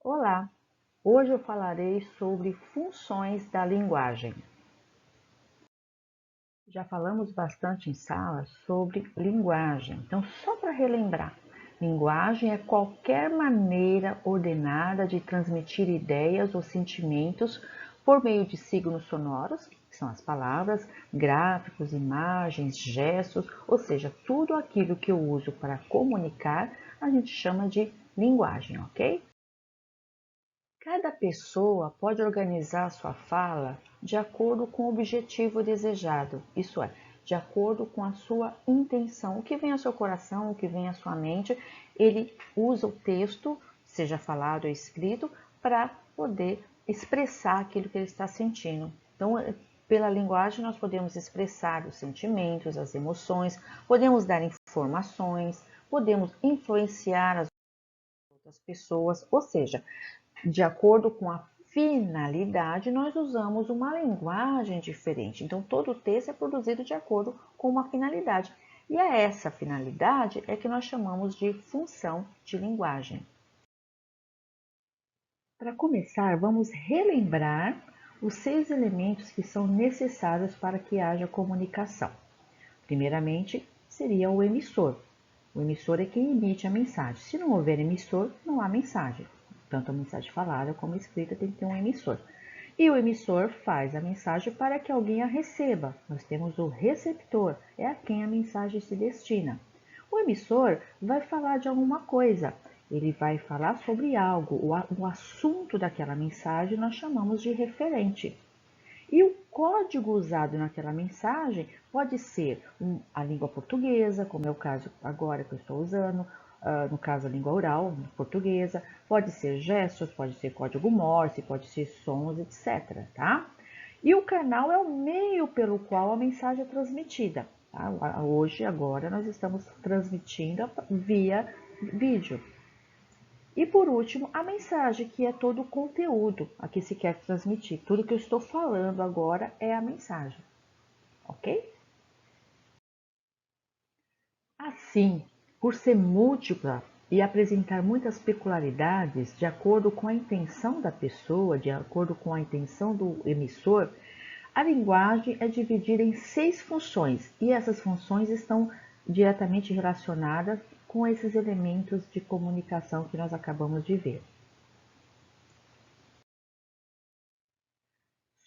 Olá! Hoje eu falarei sobre funções da linguagem. Já falamos bastante em sala sobre linguagem, então só para relembrar, linguagem é qualquer maneira ordenada de transmitir ideias ou sentimentos por meio de signos sonoros, que são as palavras, gráficos, imagens, gestos, ou seja, tudo aquilo que eu uso para comunicar, a gente chama de linguagem, ok? Cada pessoa pode organizar sua fala de acordo com o objetivo desejado, isso é, de acordo com a sua intenção. O que vem ao seu coração, o que vem à sua mente, ele usa o texto, seja falado ou escrito, para poder expressar aquilo que ele está sentindo. Então, pela linguagem, nós podemos expressar os sentimentos, as emoções, podemos dar informações, podemos influenciar as outras pessoas, ou seja, de acordo com a finalidade, nós usamos uma linguagem diferente. Então, todo o texto é produzido de acordo com uma finalidade. E a essa finalidade é que nós chamamos de função de linguagem. Para começar, vamos relembrar os 6 elementos que são necessários para que haja comunicação. Primeiramente, seria o emissor. O emissor é quem emite a mensagem. Se não houver emissor, não há mensagem. Tanto a mensagem falada como escrita tem que ter um emissor. E o emissor faz a mensagem para que alguém a receba. Nós temos o receptor, é a quem a mensagem se destina. O emissor vai falar de alguma coisa. Ele vai falar sobre algo, o assunto daquela mensagem nós chamamos de referente. E o código usado naquela mensagem pode ser a língua portuguesa, como é o caso agora que eu estou usando, no caso a língua oral portuguesa, pode ser gestos, pode ser código Morse, pode ser sons, etc. Tá? E o canal é o meio pelo qual a mensagem é transmitida. Tá? Hoje, agora, nós estamos transmitindo via vídeo. E por último, a mensagem, que é todo o conteúdo a que se quer transmitir. Tudo que eu estou falando agora é a mensagem, ok? Assim, por ser múltipla e apresentar muitas peculiaridades de acordo com a intenção da pessoa, de acordo com a intenção do emissor, a linguagem é dividida em 6 funções e essas funções estão diretamente relacionadas com esses elementos de comunicação que nós acabamos de ver.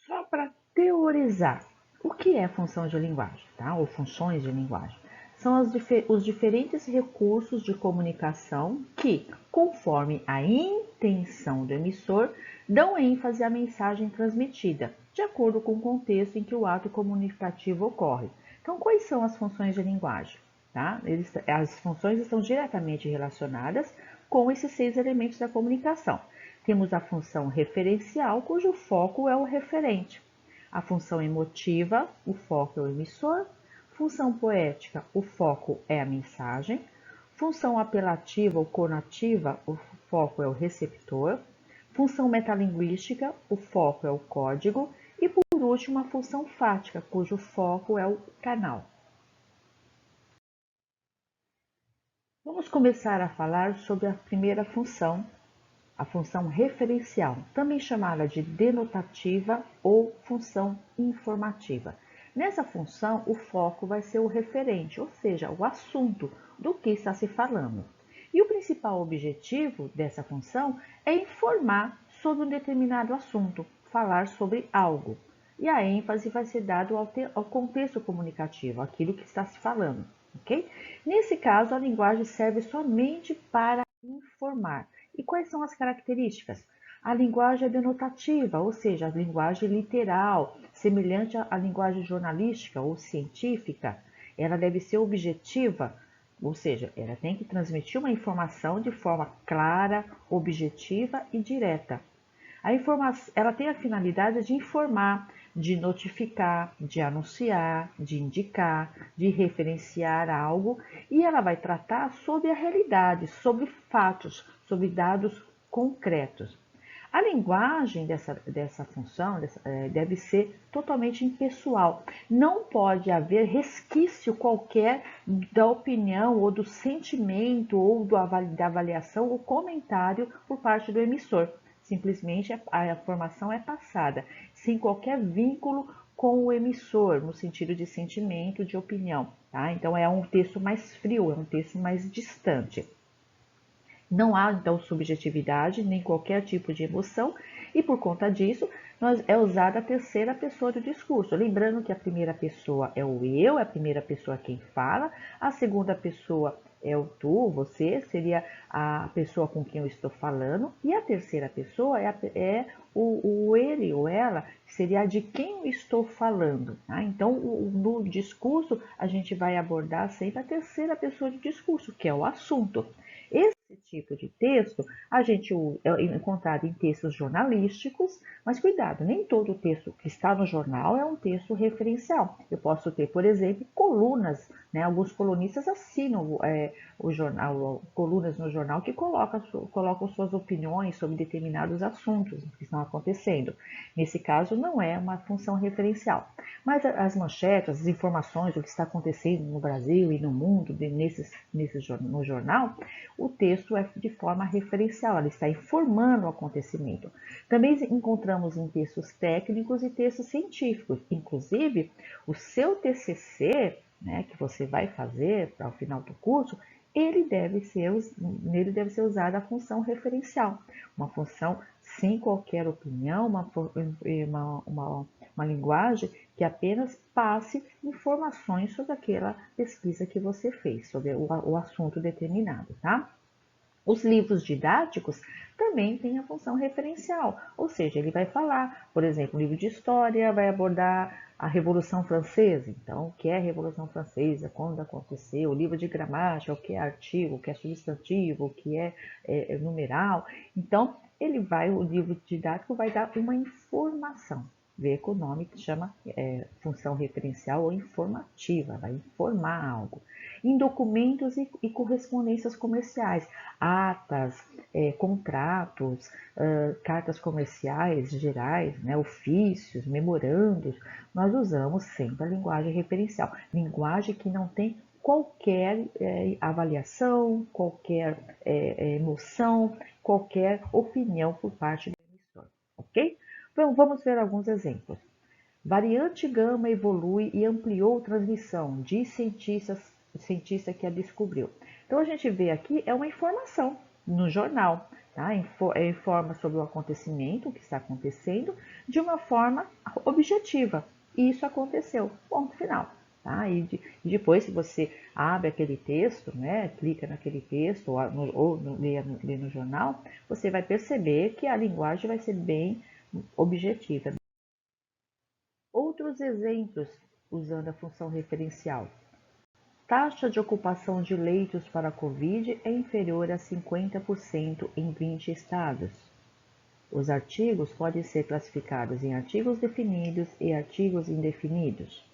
Só para teorizar, o que é função de linguagem, tá? Ou funções de linguagem? São os diferentes recursos de comunicação que, conforme a intenção do emissor, dão ênfase à mensagem transmitida, de acordo com o contexto em que o ato comunicativo ocorre. Então, quais são as funções de linguagem? Tá? As funções estão diretamente relacionadas com esses 6 elementos da comunicação. Temos a função referencial, cujo foco é o referente. A função emotiva, o foco é o emissor. Função poética, o foco é a mensagem. Função apelativa ou conativa, o foco é o receptor. Função metalinguística, o foco é o código. E por último, a função fática, cujo foco é o canal. Vamos começar a falar sobre a primeira função, a função referencial, também chamada de denotativa ou função informativa. Nessa função, o foco vai ser o referente, ou seja, o assunto do que está se falando. E o principal objetivo dessa função é informar sobre um determinado assunto, falar sobre algo. E a ênfase vai ser dada ao contexto comunicativo, aquilo que está se falando, ok? Nesse caso, a linguagem serve somente para informar. E quais são as características? A linguagem é denotativa, ou seja, a linguagem literal, semelhante à linguagem jornalística ou científica. Ela deve ser objetiva, ou seja, ela tem que transmitir uma informação de forma clara, objetiva e direta. A informação, ela tem a finalidade de informar, de notificar, de anunciar, de indicar, de referenciar algo, e ela vai tratar sobre a realidade, sobre fatos, sobre dados concretos. A linguagem dessa função deve ser totalmente impessoal. Não pode haver resquício qualquer da opinião ou do sentimento ou da avaliação ou comentário por parte do emissor. Simplesmente a informação é passada, sem qualquer vínculo com o emissor, no sentido de sentimento, de opinião. Tá? Então é um texto mais frio, é um texto mais distante. Não há, então, subjetividade, nem qualquer tipo de emoção, e por conta disso, é usada a terceira pessoa do discurso. Lembrando que a primeira pessoa é o eu, é a primeira pessoa quem fala, a segunda pessoa é o tu, você, seria a pessoa com quem eu estou falando, e a terceira pessoa é o ele ou ela, seria a de quem eu estou falando. Tá? Então, no discurso, a gente vai abordar sempre a terceira pessoa do discurso, que é o assunto. Esse tipo de texto a gente é encontrado em textos jornalísticos, mas cuidado, nem todo texto que está no jornal é um texto referencial. Eu posso ter, por exemplo, colunas, né? Alguns colunistas assinam o jornal, colunas no jornal que colocam suas opiniões sobre determinados assuntos que estão acontecendo. Nesse caso, não é uma função referencial. Mas as manchetes, as informações, o que está acontecendo no Brasil e no mundo no jornal, o texto é de forma referencial, ele está informando o acontecimento. Também encontramos em textos técnicos e textos científicos. Inclusive, o seu TCC, né, que você vai fazer para o final do curso, nele deve ser usada a função referencial, uma função sem qualquer opinião, uma linguagem que apenas passe informações sobre aquela pesquisa que você fez, sobre o assunto determinado, tá? Os livros didáticos também têm a função referencial, ou seja, ele vai falar, por exemplo, o livro de história vai abordar a Revolução Francesa, então, o que é a Revolução Francesa, quando aconteceu, o livro de gramática, o que é artigo, o que é substantivo, o que é numeral. Então, o livro didático vai dar uma informação. Vê que o nome chama função referencial ou informativa, vai informar algo. Em documentos e correspondências comerciais, atas, contratos, cartas comerciais gerais, né, ofícios, memorandos, nós usamos sempre a linguagem referencial. Linguagem que não tem qualquer avaliação, qualquer emoção, qualquer opinião por parte do emissor, ok? Então, vamos ver alguns exemplos. Variante gama evolui e ampliou transmissão, diz cientista que a descobriu. Então, a gente vê aqui, é uma informação no jornal, tá? Informa sobre o acontecimento, o que está acontecendo, de uma forma objetiva. E isso aconteceu, ponto final. Tá? E depois, se você abre aquele texto, né, clica naquele texto ou lê no jornal, você vai perceber que a linguagem vai ser bem objetiva. Outros exemplos usando a função referencial. Taxa de ocupação de leitos para a Covid é inferior a 50% em 20 estados. Os artigos podem ser classificados em artigos definidos e artigos indefinidos.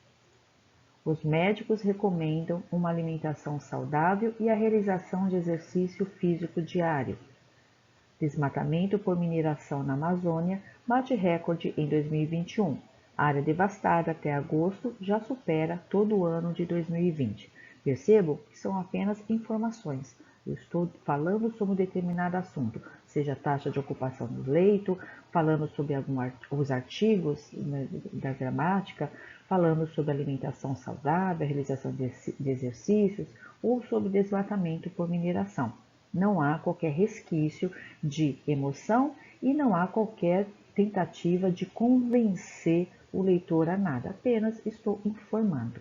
Os médicos recomendam uma alimentação saudável e a realização de exercício físico diário. Desmatamento por mineração na Amazônia bate recorde em 2021. A área devastada até agosto já supera todo o ano de 2020. Percebam que são apenas informações. Eu estou falando sobre um determinado assunto, seja a taxa de ocupação do leito, falando sobre os artigos da gramática, falando sobre alimentação saudável, a realização de exercícios ou sobre desmatamento por mineração. Não há qualquer resquício de emoção e não há qualquer tentativa de convencer o leitor a nada, apenas estou informando.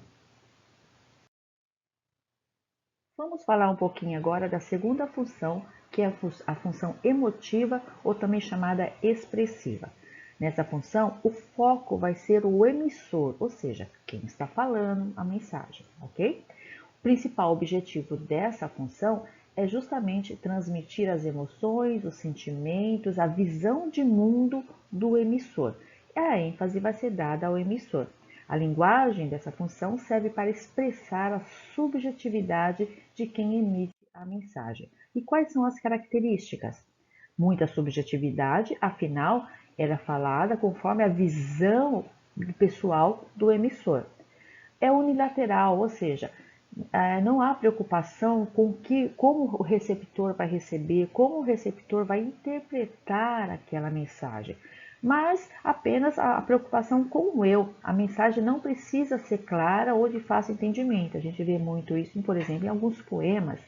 Vamos falar um pouquinho agora da segunda função, que é a função emotiva ou também chamada expressiva. Nessa função, o foco vai ser o emissor, ou seja, quem está falando a mensagem, ok? O principal objetivo dessa função é justamente transmitir as emoções, os sentimentos, a visão de mundo do emissor. A ênfase vai ser dada ao emissor. A linguagem dessa função serve para expressar a subjetividade de quem emite a mensagem. E quais são as características? muita subjetividade, afinal, era falada conforme a visão pessoal do emissor. É unilateral, ou seja, não há preocupação com como o receptor vai receber, como o receptor vai interpretar aquela mensagem, mas apenas a preocupação com o eu. A mensagem não precisa ser clara ou de fácil entendimento. A gente vê muito isso, por exemplo, em alguns poemas,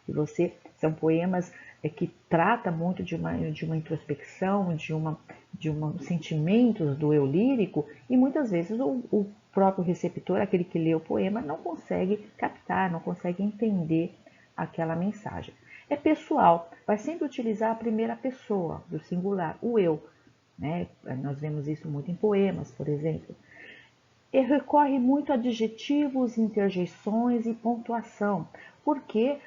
que são poemas que trata muito de uma introspecção, de sentimentos do eu lírico, e muitas vezes o próprio receptor, aquele que lê o poema, não consegue captar, não consegue entender aquela mensagem. É pessoal, vai sempre utilizar a primeira pessoa, do singular, o eu. Né? Nós vemos isso muito em poemas, por exemplo. E recorre muito a adjetivos, interjeições e pontuação, porque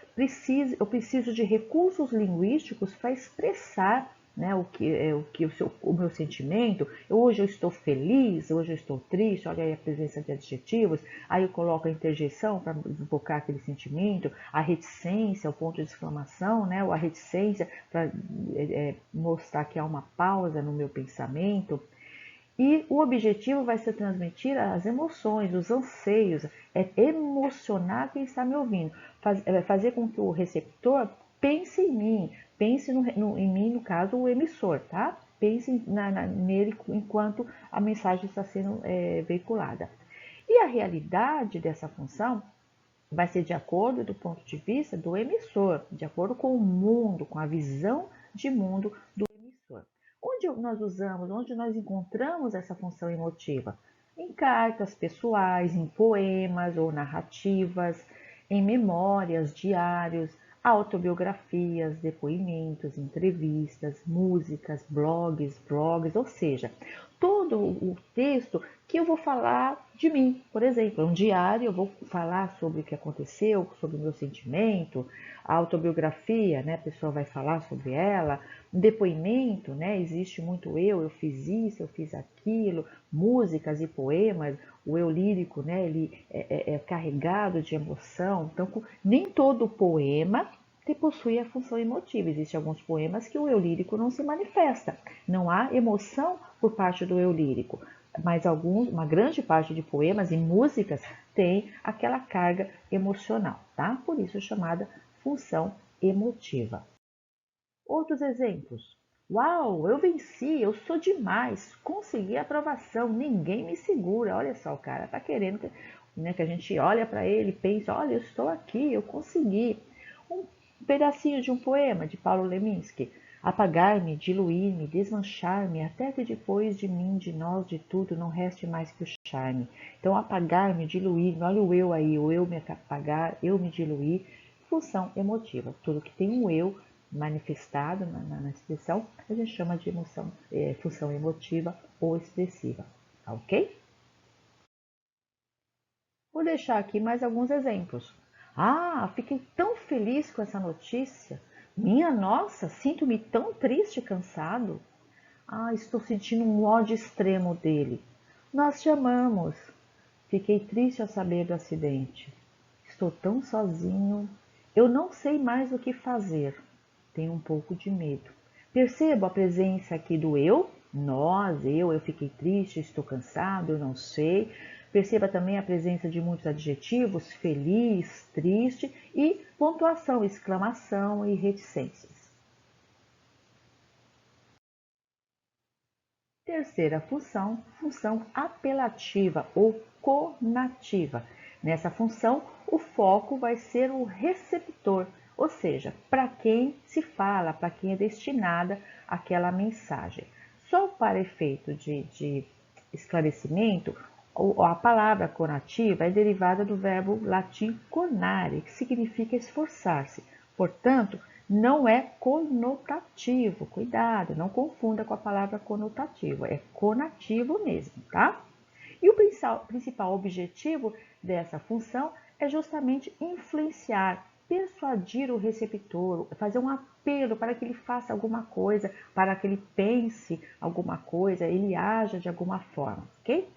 eu preciso de recursos linguísticos para expressar, né, o meu sentimento. Hoje eu estou feliz, hoje eu estou triste, olha aí a presença de adjetivos, aí eu coloco a interjeição para invocar aquele sentimento, a reticência, o ponto de exclamação, né, ou a reticência para mostrar que há uma pausa no meu pensamento. E o objetivo vai ser transmitir as emoções, os anseios, é emocionar quem está me ouvindo, fazer com que o receptor pense em mim, pense em mim, no caso, o emissor, tá? Pense nele enquanto a mensagem está sendo veiculada. E a realidade dessa função vai ser de acordo do ponto de vista do emissor, de acordo com o mundo, com a visão de mundo do emissor. Onde nós usamos, onde nós encontramos essa função emotiva? Em cartas pessoais, em poemas ou narrativas, em memórias, diários, autobiografias, depoimentos, entrevistas, músicas, blogs, ou seja, todo o texto que eu vou falar de mim. Por exemplo, um diário, eu vou falar sobre o que aconteceu, sobre o meu sentimento, a autobiografia, né, a pessoa vai falar sobre ela, um depoimento, né, existe muito eu fiz isso, eu fiz aquilo, músicas e poemas, o eu lírico, né, ele é carregado de emoção, então nem todo poema possui a função emotiva. Existem alguns poemas que o eu lírico não se manifesta, não há emoção por parte do eu lírico, mas uma grande parte de poemas e músicas tem aquela carga emocional, tá? Por isso é chamada função emotiva. Outros exemplos. Uau, eu venci, eu sou demais, consegui a aprovação, ninguém me segura. Olha só, o cara tá querendo que a gente olha para ele e pense, olha, eu estou aqui, eu consegui. Um pedacinho de um poema de Paulo Leminski. Apagar-me, diluir-me, desmanchar-me, até que depois de mim, de nós, de tudo, não reste mais que o charme. Então, apagar-me, diluir-me, olha o eu aí, o eu me apagar, eu me diluir, função emotiva. Tudo que tem um eu manifestado na expressão, a gente chama de função emotiva ou expressiva, tá ok? Vou deixar aqui mais alguns exemplos. Ah, fiquei tão feliz com essa notícia. Minha nossa, sinto-me tão triste e cansado. Ah, estou sentindo um ódio extremo dele. Nós te amamos. Fiquei triste ao saber do acidente. Estou tão sozinho. Eu não sei mais o que fazer. Tenho um pouco de medo. Percebo a presença aqui do eu, nós, eu fiquei triste, estou cansado, eu não sei. Perceba também a presença de muitos adjetivos, feliz, triste e pontuação, exclamação e reticências. Terceira função, função apelativa ou conativa. Nessa função, o foco vai ser o receptor, ou seja, para quem se fala, para quem é destinada aquela mensagem. Só para efeito de esclarecimento, a palavra conativa é derivada do verbo latim conare, que significa esforçar-se. Portanto, não é conotativo, cuidado, não confunda com a palavra conotativo, é conativo mesmo, tá? E o principal objetivo dessa função é justamente influenciar, persuadir o receptor, fazer um apelo para que ele faça alguma coisa, para que ele pense alguma coisa, ele haja de alguma forma, ok?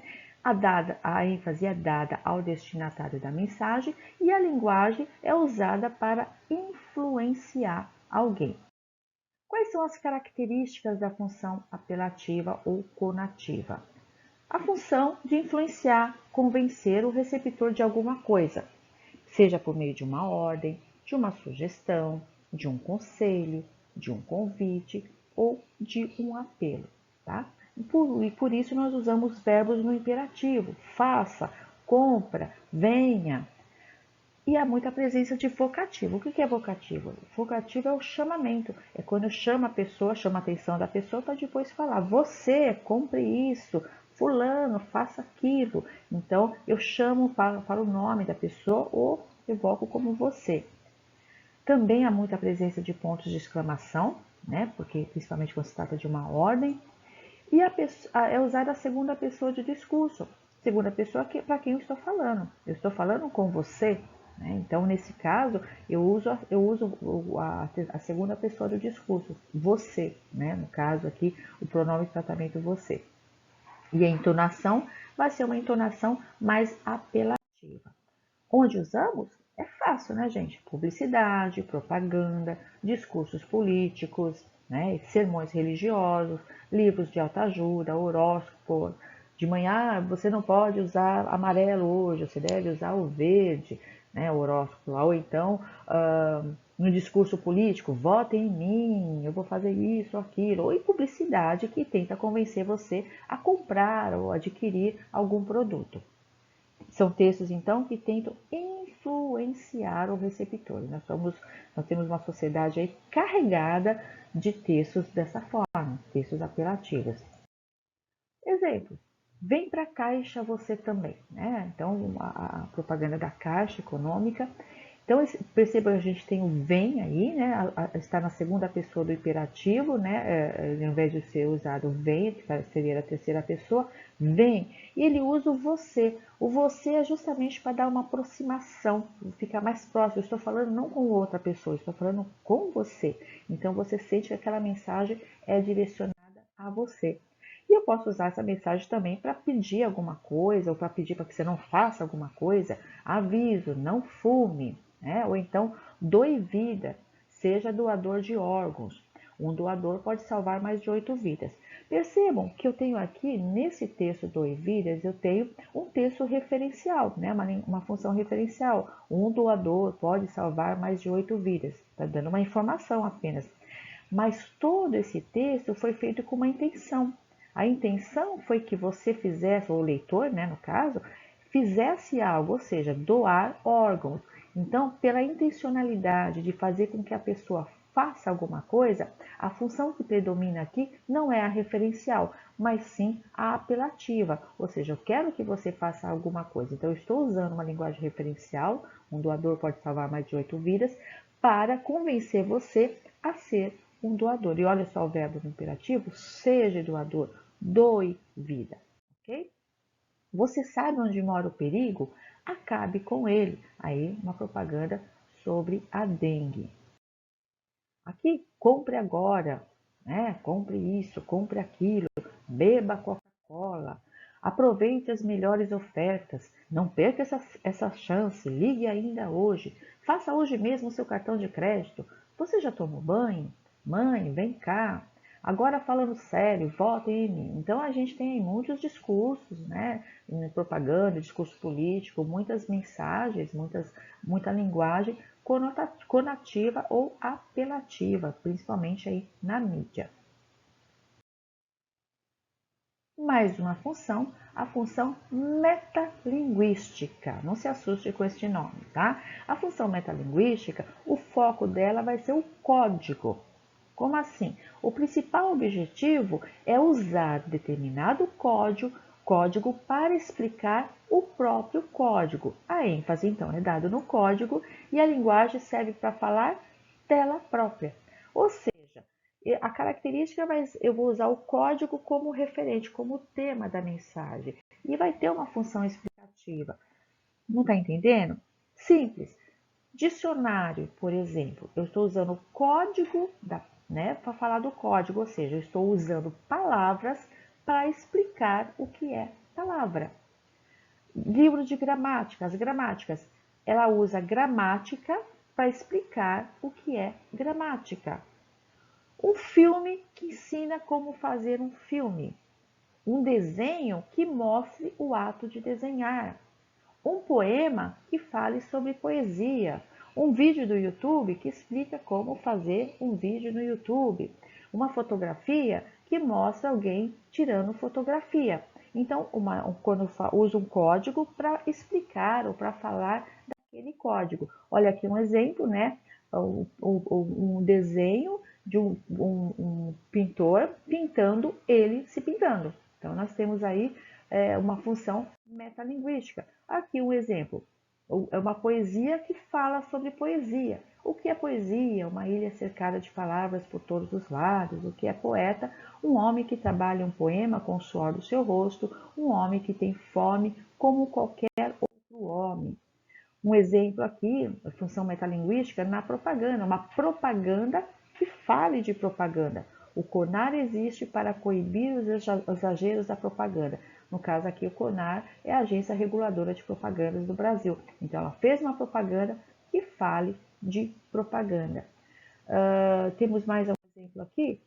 A ênfase é dada ao destinatário da mensagem e a linguagem é usada para influenciar alguém. Quais são as características da função apelativa ou conativa? A função de influenciar, convencer o receptor de alguma coisa, seja por meio de uma ordem, de uma sugestão, de um conselho, de um convite ou de um apelo, tá? E por isso nós usamos verbos no imperativo: faça, compra, venha. E há muita presença de vocativo. O que é vocativo? Vocativo é o chamamento. É quando eu chamo a pessoa, chamo a atenção da pessoa para depois falar: você, compre isso, fulano, faça aquilo. Então, eu chamo para o nome da pessoa ou evoco como você. Também há muita presença de pontos de exclamação, né? Porque principalmente quando se trata de uma ordem. E é usada a segunda pessoa de discurso. Segunda pessoa para quem eu estou falando. Eu estou falando com você. Né? Então, nesse caso, eu uso a segunda pessoa do discurso. Você. Né? No caso aqui, o pronome de tratamento você. E a entonação vai ser uma entonação mais apelativa. Onde usamos? É fácil, né, gente? Publicidade, propaganda, discursos políticos, né? Sermões religiosos, livros de autoajuda, horóscopo. De manhã você não pode usar amarelo hoje, você deve usar o verde, né? O horóscopo. Ou então, no discurso político, votem em mim, eu vou fazer isso, aquilo. Ou em publicidade que tenta convencer você a comprar ou adquirir algum produto. São textos, então, que tentam influenciar o receptor. Nós temos uma sociedade aí carregada de textos dessa forma, textos apelativos. Exemplo, vem para a Caixa você também, né? Então, a propaganda da Caixa Econômica. Então, perceba que a gente tem o vem aí, né? Está na segunda pessoa do imperativo, né? Ao invés de ser usado vem, que seria a terceira pessoa, vem. E ele usa o você. O você é justamente para dar uma aproximação, ficar mais próximo. Eu estou falando não com outra pessoa, estou falando com você. Então, você sente que aquela mensagem é direcionada a você. E eu posso usar essa mensagem também para pedir alguma coisa, ou para pedir para que você não faça alguma coisa. Aviso, não fume, né? Ou então, doe vida, seja doador de órgãos. Um doador pode salvar mais de 8 vidas. Percebam que eu tenho aqui, nesse texto doe vidas, eu tenho um texto referencial, né? uma função referencial. Um doador pode salvar mais de 8 vidas. Está dando uma informação apenas. Mas todo esse texto foi feito com uma intenção. A intenção foi que você fizesse, ou o leitor, né, no caso, fizesse algo, ou seja, doar órgãos. Então, pela intencionalidade de fazer com que a pessoa faça alguma coisa, a função que predomina aqui não é a referencial, mas sim a apelativa. Ou seja, eu quero que você faça alguma coisa. Então, eu estou usando uma linguagem referencial, um doador pode salvar mais de 8 vidas, para convencer você a ser um doador. E olha só o verbo no imperativo, seja doador, doe vida, ok? Você sabe onde mora o perigo? Acabe com ele. Aí, uma propaganda sobre a dengue. Aqui, compre agora, né? Compre isso, compre aquilo, beba Coca-Cola, aproveite as melhores ofertas, não perca essa chance, ligue ainda hoje, faça hoje mesmo o seu cartão de crédito. Você já tomou banho? Mãe, vem cá. Agora falando sério, vote em mim. Então a gente tem muitos discursos, né? Em propaganda, discurso político, muitas mensagens, muita linguagem conativa ou apelativa, principalmente aí na mídia. Mais uma função, a função metalinguística. Não se assuste com este nome, tá? A função metalinguística, o foco dela vai ser o código. Como assim? O principal objetivo é usar determinado código para explicar o próprio código. A ênfase, então, é dada no código e a linguagem serve para falar dela própria. Ou seja, a característica, eu vou usar o código como referente, como tema da mensagem. E vai ter uma função explicativa. Não está entendendo? Simples. Dicionário, por exemplo, eu estou usando o código, para falar do código, ou seja, eu estou usando palavras para explicar o que é palavra. Livro de gramática, as gramáticas, ela usa gramática para explicar o que é gramática. Um filme que ensina como fazer um filme. Um desenho que mostre o ato de desenhar. Um poema que fale sobre poesia. Um vídeo do YouTube que explica como fazer um vídeo no YouTube. Uma fotografia que mostra alguém tirando fotografia. Então, quando usa um código para explicar ou para falar daquele código. Olha aqui um exemplo, né? Um desenho de um pintor pintando ele se pintando. Então, nós temos aí uma função metalinguística. Aqui um exemplo. É uma poesia que fala sobre poesia. O que é poesia? Uma ilha cercada de palavras por todos os lados. O que é poeta? Um homem que trabalha um poema com o suor do seu rosto. Um homem que tem fome como qualquer outro homem. Um exemplo aqui, a função metalinguística, na propaganda. Uma propaganda que fale de propaganda. O CONAR existe para coibir os exageros da propaganda. No caso aqui, o CONAR é a Agência Reguladora de Propagandas do Brasil. Então, ela fez uma propaganda que fale de propaganda. Temos mais um exemplo aqui.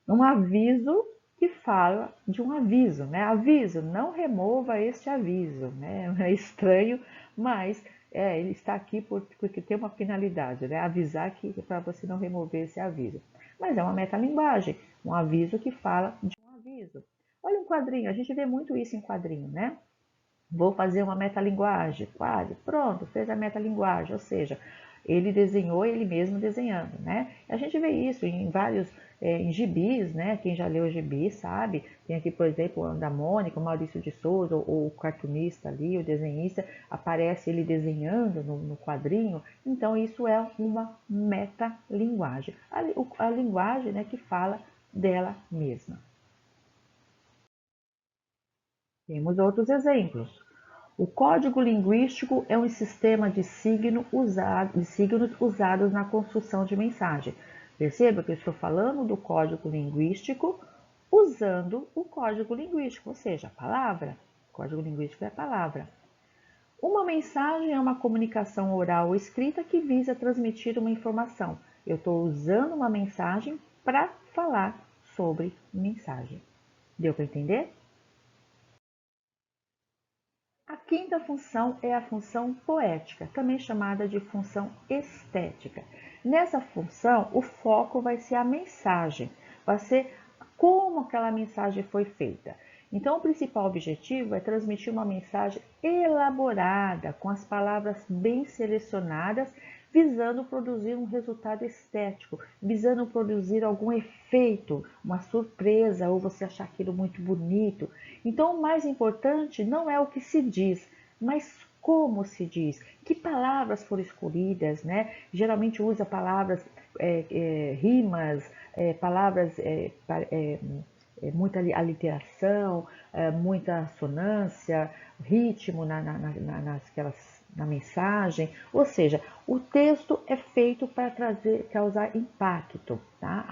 Um aviso que fala de um aviso, né? Aviso, não remova este aviso, né? É estranho, mas ele está aqui porque tem uma finalidade, né? Avisar que para você não remover esse aviso. Mas é uma metalinguagem, um aviso que fala de um aviso. Olha um quadrinho, a gente vê muito isso em quadrinho, né? Vou fazer uma metalinguagem, quase, pronto, fez a metalinguagem, ou seja, ele desenhou ele mesmo desenhando, né? A gente vê isso em vários, em gibis, né? Quem já leu gibis sabe, tem aqui, por exemplo, o da Mônica, o Maurício de Souza, o cartunista ali, o desenhista, aparece ele desenhando no quadrinho, então isso é uma metalinguagem, a linguagem, né, que fala dela mesma. Temos outros exemplos. O código linguístico é um sistema de signos usados na construção de mensagem. Perceba que eu estou falando do código linguístico usando o código linguístico, ou seja, a palavra. O código linguístico é a palavra. Uma mensagem é uma comunicação oral ou escrita que visa transmitir uma informação. Eu estou usando uma mensagem para falar sobre mensagem. Deu para entender? A quinta função é a função poética, também chamada de função estética. Nessa função, o foco vai ser a mensagem, vai ser como aquela mensagem foi feita. Então, o principal objetivo é transmitir uma mensagem elaborada, com as palavras bem selecionadas, visando produzir um resultado estético, visando produzir algum efeito, uma surpresa, ou você achar aquilo muito bonito. Então, o mais importante não é o que se diz, mas como se diz, que palavras foram escolhidas, né? Geralmente usa palavras, rimas, palavras, muita aliteração, muita assonância, ritmo na mensagem, ou seja, o texto é feito para causar impacto, tá?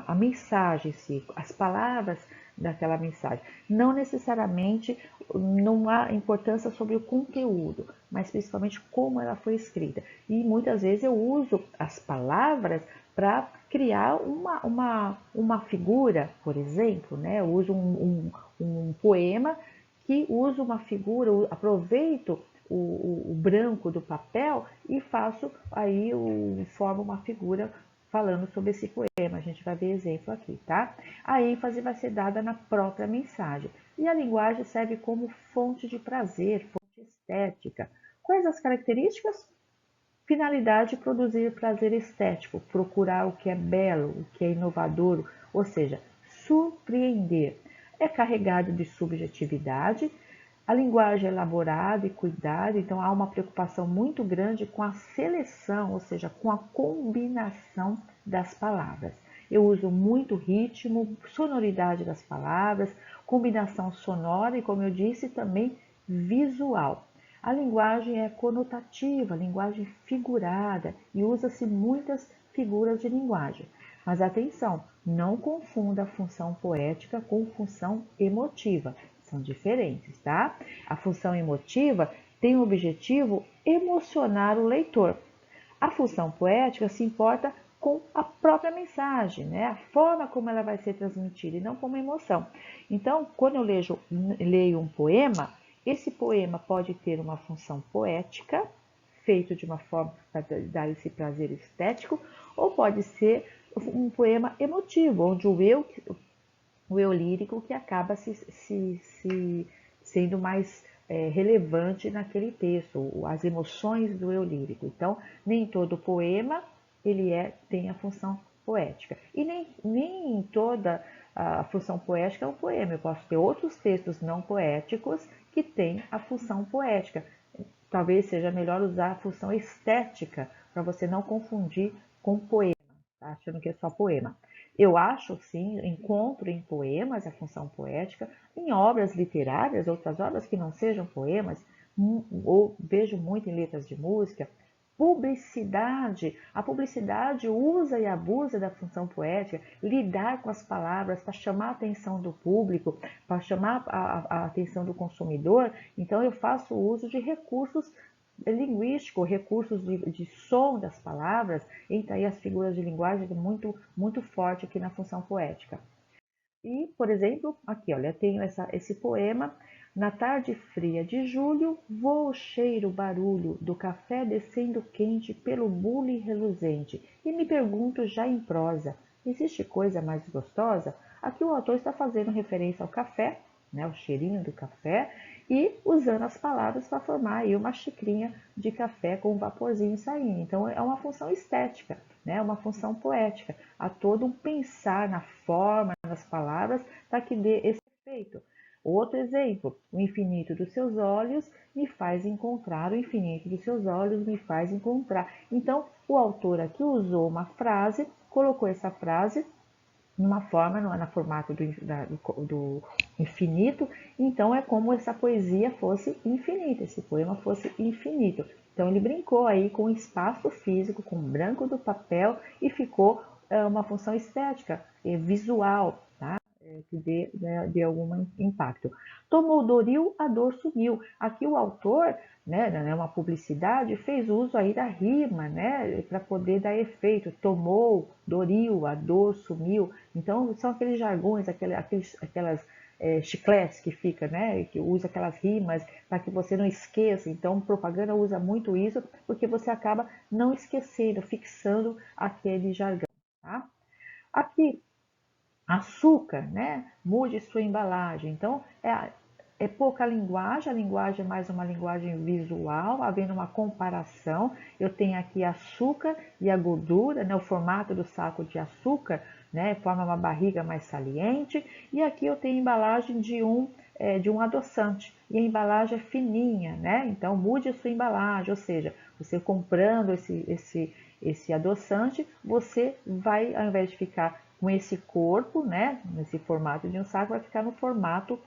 A mensagem em si, as palavras daquela mensagem. Não necessariamente não há importância sobre o conteúdo, mas principalmente como ela foi escrita. E muitas vezes eu uso as palavras para criar uma figura, por exemplo, né? Eu uso um poema que usa uma figura, aproveito o branco do papel e faço aí, formo uma figura falando sobre esse poema. A gente vai ver exemplo aqui, tá? A ênfase vai ser dada na própria mensagem. E a linguagem serve como fonte de prazer, fonte estética. Quais as características? Finalidade: produzir prazer estético, procurar o que é belo, o que é inovador, ou seja, surpreender. É carregado de subjetividade, a linguagem é elaborada e cuidada, então há uma preocupação muito grande com a seleção, ou seja, com a combinação das palavras. Eu uso muito ritmo, sonoridade das palavras, combinação sonora e, como eu disse, também visual. A linguagem é conotativa, linguagem figurada, e usa-se muitas figuras de linguagem. Mas atenção, não confunda a função poética com função emotiva. São diferentes, tá? A função emotiva tem o objetivo emocionar o leitor. A função poética se importa com a própria mensagem, né? A forma como ela vai ser transmitida e não como emoção. Então, quando eu leio um poema, esse poema pode ter uma função poética, feito de uma forma para dar esse prazer estético, ou pode ser um poema emotivo, onde o eu lírico que acaba sendo mais relevante naquele texto, as emoções do eu lírico. Então, nem todo poema tem a função poética. E nem toda a função poética é um poema. Eu posso ter outros textos não poéticos que têm a função poética. Talvez seja melhor usar a função estética para você não confundir com poema, tá? Achando que é só poema. Eu acho, sim, encontro em poemas a função poética, em obras literárias, outras obras que não sejam poemas, ou vejo muito em letras de música, publicidade. A publicidade usa e abusa da função poética, lidar com as palavras para chamar a atenção do público, para chamar a atenção do consumidor. Então, eu faço uso de recursos linguísticos, recursos de som das palavras, entra aí as figuras de linguagem muito, muito forte aqui na função poética. E, por exemplo, aqui, olha, eu tenho esse poema. Na tarde fria de julho, voa o cheiro, barulho do café descendo quente pelo bule reluzente. E me pergunto já em prosa, existe coisa mais gostosa? Aqui o autor está fazendo referência ao café, né, o cheirinho do café, e usando as palavras para formar aí uma xicrinha de café com um vaporzinho saindo. Então, é uma função estética, né, uma função poética. Há todo um pensar na forma, nas palavras, para que dê esse efeito. Outro exemplo, o infinito dos seus olhos me faz encontrar, o infinito dos seus olhos me faz encontrar. Então, o autor aqui usou uma frase, colocou essa frase numa forma, no formato do infinito, então é como se essa poesia fosse infinita, esse poema fosse infinito. Então ele brincou aí com o espaço físico, com o branco do papel e ficou uma função estética, visual, tá? Que dê algum impacto. Tomou Doril, a dor sumiu. Aqui o autor, né, uma publicidade, fez uso aí da rima, né, para poder dar efeito. Tomou Doril, a dor sumiu. Então são aqueles jargões, aquelas chicletes que fica, né, que usa aquelas rimas para que você não esqueça. Então propaganda usa muito isso porque você acaba não esquecendo, fixando aquele jargão, tá? Aqui açúcar, né? Mude sua embalagem. Então, é pouca linguagem, a linguagem é mais uma linguagem visual, havendo uma comparação. Eu tenho aqui açúcar e a gordura, né? O formato do saco de açúcar, né? Forma uma barriga mais saliente. E aqui eu tenho a embalagem de um adoçante. E a embalagem é fininha, né? Então, mude a sua embalagem, ou seja, você comprando esse adoçante, você vai, ao invés de ficar com esse corpo, né, nesse formato de um saco, vai ficar no formato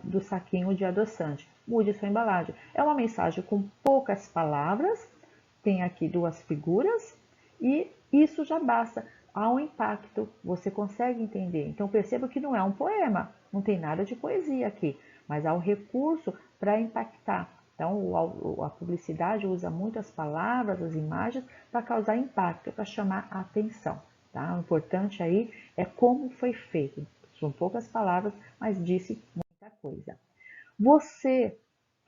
do saquinho de adoçante. Mude sua embalagem. É uma mensagem com poucas palavras, tem aqui duas figuras e isso já basta. Há um impacto, você consegue entender. Então perceba que não é um poema, não tem nada de poesia aqui, mas há um recurso para impactar. Então a publicidade usa muitas palavras, as imagens, para causar impacto, para chamar a atenção. Tá? O importante aí é como foi feito. São poucas palavras, mas disse muita coisa. Você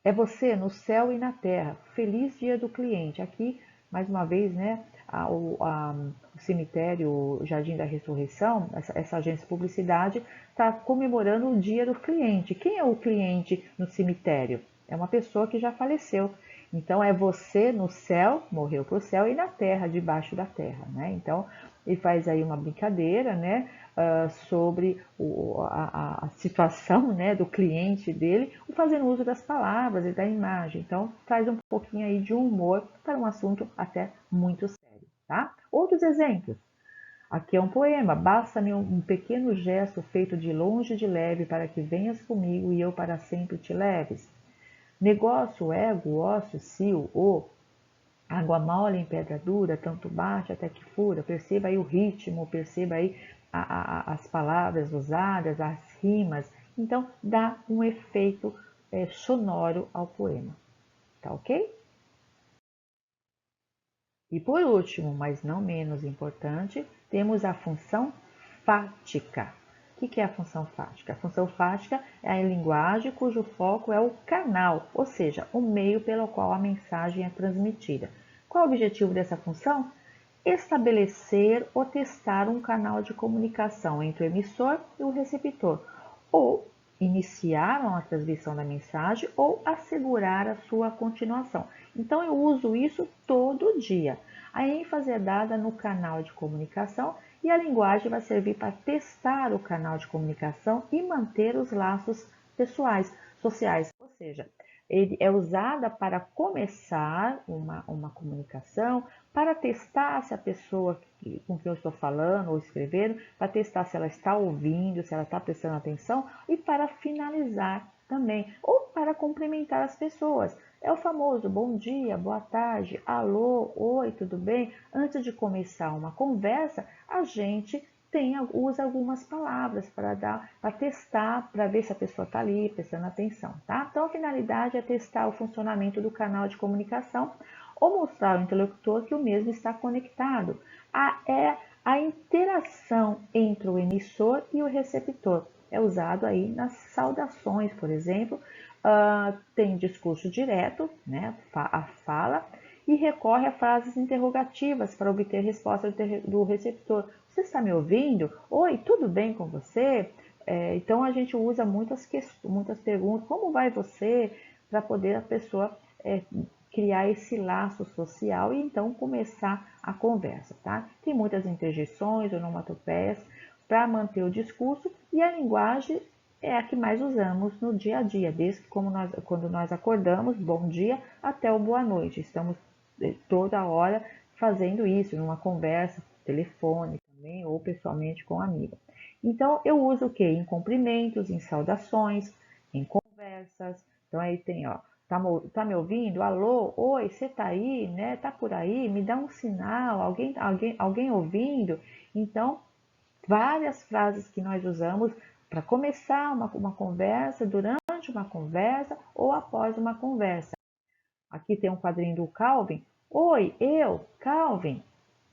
é você no céu e na terra. Feliz dia do cliente. Aqui, mais uma vez, né, o cemitério Jardim da Ressurreição, essa agência de publicidade, está comemorando o dia do cliente. Quem é o cliente no cemitério? É uma pessoa que já faleceu. Então, é você no céu, morreu para o céu, e na terra, debaixo da terra, né? Então, ele faz aí uma brincadeira, né, sobre a situação, né, do cliente dele, fazendo uso das palavras e da imagem. Então, traz um pouquinho aí de humor para um assunto até muito sério, tá? Outros exemplos. Aqui é um poema. Basta-me um pequeno gesto feito de longe de leve para que venhas comigo e eu para sempre te leves. Negócio, ego, ócio, cio, água mole em pedra dura, tanto bate até que fura. Perceba aí o ritmo, perceba aí as palavras usadas, as rimas. Então, dá um efeito sonoro ao poema. Tá ok? E por último, mas não menos importante, temos a função fática. O que é a função fática? A função fática é a linguagem cujo foco é o canal, ou seja, o meio pelo qual a mensagem é transmitida. Qual é o objetivo dessa função? Estabelecer ou testar um canal de comunicação entre o emissor e o receptor, ou iniciar a transmissão da mensagem ou assegurar a sua continuação. Então eu uso isso todo dia. A ênfase é dada no canal de comunicação e a linguagem vai servir para testar o canal de comunicação e manter os laços pessoais, sociais. Ou seja, ele é usada para começar uma comunicação, para testar se a pessoa com quem eu estou falando ou escrevendo, para testar se ela está ouvindo, se ela está prestando atenção e para finalizar também, ou para cumprimentar as pessoas. É o famoso bom dia, boa tarde, alô, oi, tudo bem? Antes de começar uma conversa, a gente usa algumas palavras para testar, para ver se a pessoa está ali prestando atenção, tá? Então a finalidade é testar o funcionamento do canal de comunicação ou mostrar ao interlocutor que o mesmo está conectado. É a interação entre o emissor e o receptor. É usado aí nas saudações, por exemplo, tem discurso direto, né, a fala, e recorre a frases interrogativas para obter resposta do receptor. Você está me ouvindo? Oi, tudo bem com você? Então a gente usa muitas perguntas, como vai você? Para poder a pessoa criar esse laço social e então começar a conversa, tá? Tem muitas interjeições, onomatopeias para manter o discurso e a linguagem é a que mais usamos no dia a dia, desde que quando nós acordamos, bom dia, até o boa noite. Estamos toda hora fazendo isso, numa conversa, telefone também, ou pessoalmente com um amigo. Então, eu uso o que? Em cumprimentos, em saudações, em conversas. Então, aí tem, ó, tá me ouvindo? Alô? Oi, você tá aí, né? Tá por aí? Me dá um sinal, alguém ouvindo? Então, várias frases que nós usamos para começar uma conversa, durante uma conversa ou após uma conversa. Aqui tem um quadrinho do Calvin. Oi, eu, Calvin.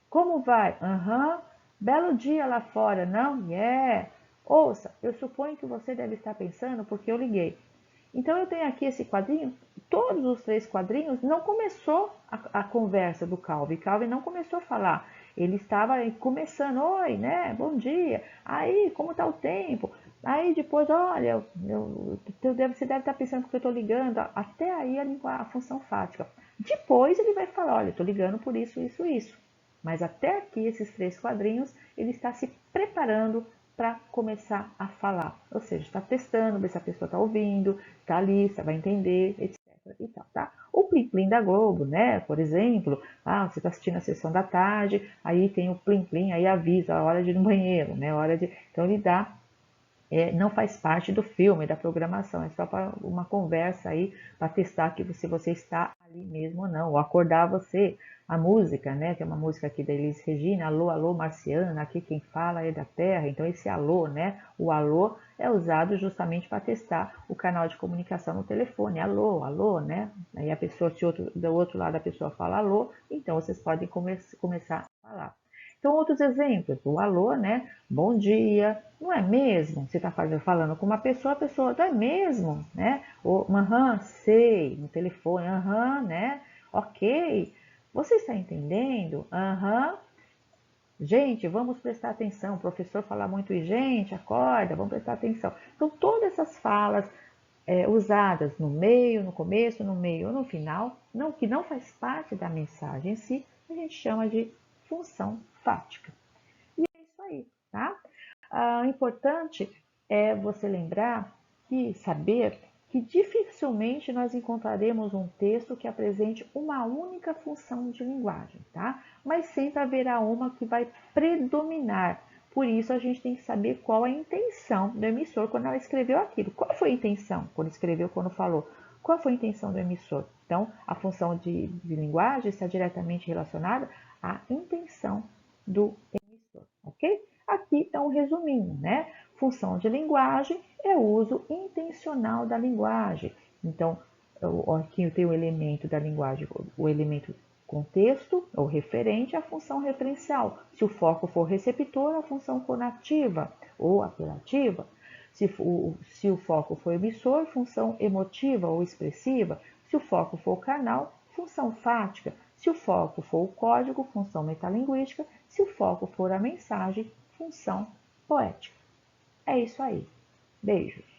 Como vai? Aham. Belo dia lá fora, não? Yeah. Ouça, eu suponho que você deve estar pensando porque eu liguei. Então eu tenho aqui esse quadrinho, todos os três quadrinhos, não começou a conversa do Calvin. Calvin não começou a falar. Ele estava começando, oi, né? Bom dia. Aí, como está o tempo? Aí depois, olha, você deve estar pensando porque eu estou ligando. Até aí a função fática. Depois ele vai falar, olha, estou ligando por isso, isso, isso. Mas até aqui, esses três quadrinhos, ele está se preparando para começar a falar. Ou seja, está testando, ver se a pessoa está ouvindo, está ali, se vai entender, etc. E tal, tá? O Plim Plim da Globo, né? Por exemplo, você está assistindo a sessão da tarde, aí tem o Plim Plim, aí avisa a hora de ir no banheiro, né? Então ele dá não faz parte do filme, da programação, é só para uma conversa aí, para testar que se você está ali mesmo ou não, ou acordar você. A música, né? Tem uma música aqui da Elis Regina, alô, alô, marciana, aqui quem fala é da Terra, então esse alô, né? O alô é usado justamente para testar o canal de comunicação no telefone, alô, alô, né? Aí a pessoa, se do outro lado a pessoa fala alô, então vocês podem começar a falar. Então, outros exemplos, o alô, né? Bom dia, não é mesmo? Você está falando com uma pessoa, a pessoa, não é mesmo? Né? Ou, aham, sei, no telefone, aham, né? Ok. Você está entendendo? Aham. Gente, vamos prestar atenção. O professor fala muito e, gente, acorda, vamos prestar atenção. Então, todas essas falas usadas no meio, no começo, no meio ou no final, que não faz parte da mensagem em si, a gente chama de função fática. E é isso aí, tá? Importante é você lembrar e saber que dificilmente nós encontraremos um texto que apresente uma única função de linguagem, tá? Mas sempre haverá uma que vai predominar. Por isso a gente tem que saber qual a intenção do emissor quando ela escreveu aquilo. Qual foi a intenção quando escreveu, quando falou? Qual foi a intenção do emissor? Então, a função de linguagem está diretamente relacionada à intenção do emissor, ok? Aqui é um resuminho, né? Função de linguagem é o uso intencional da linguagem. Então, aqui tem o elemento da linguagem, o elemento Contexto ou referente à função referencial. Se o foco for receptor, a função conativa ou apelativa. Se o foco for emissor, função emotiva ou expressiva. Se o foco for canal, função fática. Se o foco for o código, função metalinguística. Se o foco for a mensagem, função poética. É isso aí. Beijos.